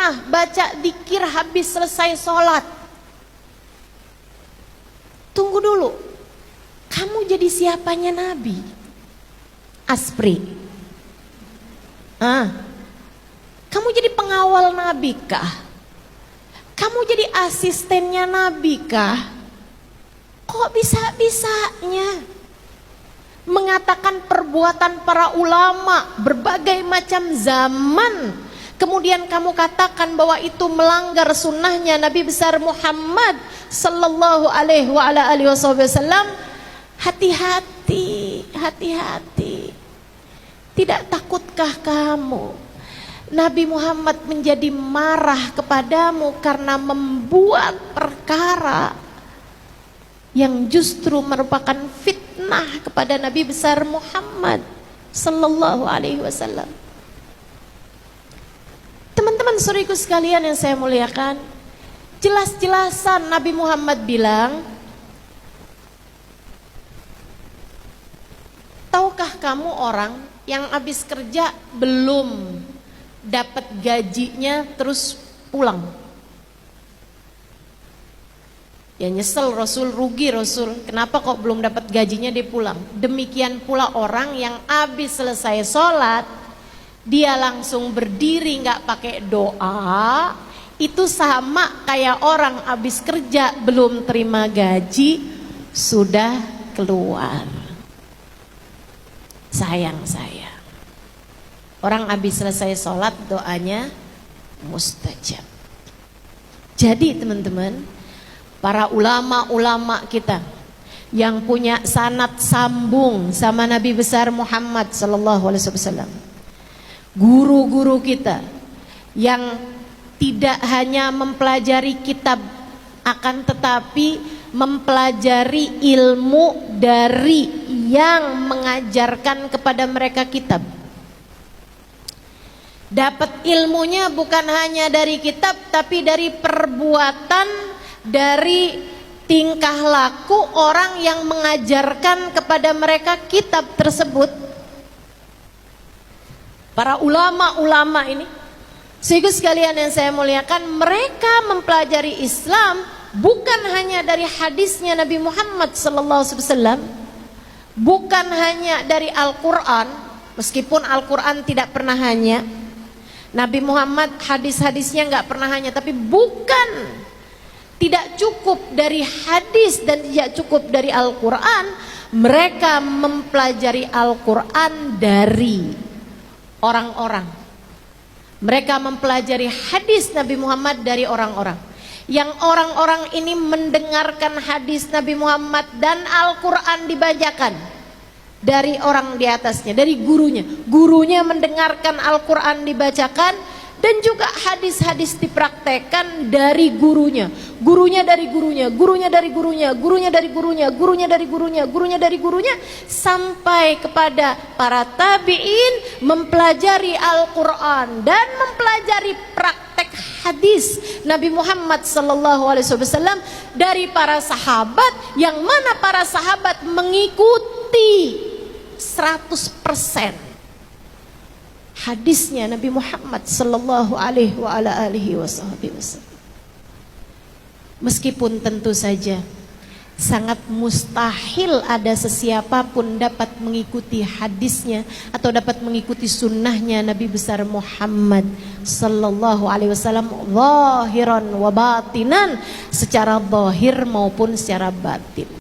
pernah baca dzikir habis selesai sholat. Tunggu dulu, kamu jadi siapanya Nabi? Aspri, kamu jadi pengawal Nabi kah? Kamu jadi asistennya Nabi kah? Kok bisa-bisanya mengatakan perbuatan para ulama berbagai macam zaman, kemudian kamu katakan bahwa itu melanggar sunnahnya Nabi besar Muhammad sallallahu alaihi wasallam? Hati-hati, hati-hati. Tidak takutkah kamu Nabi Muhammad menjadi marah kepadamu karena membuat perkara yang justru merupakan fitnah kepada Nabi besar Muhammad sallallahu alaihi wasallam? Teman-teman saudaraku sekalian yang saya muliakan, jelas-jelasan Nabi Muhammad bilang, tahukah kamu orang yang habis kerja belum dapat gajinya terus pulang? Ya nyesel Rasul, rugi Rasul, kenapa kok belum dapat gajinya dia pulang? Demikian pula orang yang habis selesai sholat dia langsung berdiri nggak pakai doa, itu sama kayak orang habis kerja belum terima gaji sudah keluar. Sayang saya, orang habis selesai sholat doanya mustajab. Jadi teman-teman, para ulama-ulama kita yang punya sanad sambung sama Nabi besar Muhammad sallallahu alaihi wasallam, guru-guru kita yang tidak hanya mempelajari kitab, akan tetapi mempelajari ilmu dari yang mengajarkan kepada mereka kitab. Dapat ilmunya bukan hanya dari kitab, tapi dari perbuatan, dari tingkah laku orang yang mengajarkan kepada mereka kitab tersebut. Para ulama-ulama ini, sehingga sekalian yang saya muliakan, mereka mempelajari Islam bukan hanya dari hadisnya Nabi Muhammad SAW, bukan hanya dari Al-Quran, meskipun Al-Quran tidak pernah hanya, Nabi Muhammad hadis-hadisnya nggak pernah hanya, tapi bukan, tidak cukup dari hadis dan tidak cukup dari Al-Quran, mereka mempelajari Al-Quran dari orang-orang. Mereka mempelajari hadis Nabi Muhammad dari orang-orang, yang orang-orang ini mendengarkan hadis Nabi Muhammad dan Al-Quran dibacakan dari orang di atasnya, dari gurunya. Gurunya mendengarkan Al-Quran dibacakan, dan juga hadis-hadis dipraktekkan dari gurunya. Gurunya dari gurunya, gurunya dari gurunya, gurunya dari gurunya, gurunya dari gurunya, gurunya dari gurunya, sampai kepada para tabi'in mempelajari Al-Quran dan mempelajari praktek hadis Nabi Muhammad SAW dari para sahabat, yang mana para sahabat mengikuti 100% hadisnya Nabi Muhammad sallallahu alaihi wasallam. Meskipun tentu saja sangat mustahil ada sesiapapun dapat mengikuti hadisnya atau dapat mengikuti sunnahnya Nabi besar Muhammad sallallahu alaihi wasallam zahiran wa batinan, secara zahir maupun secara batin.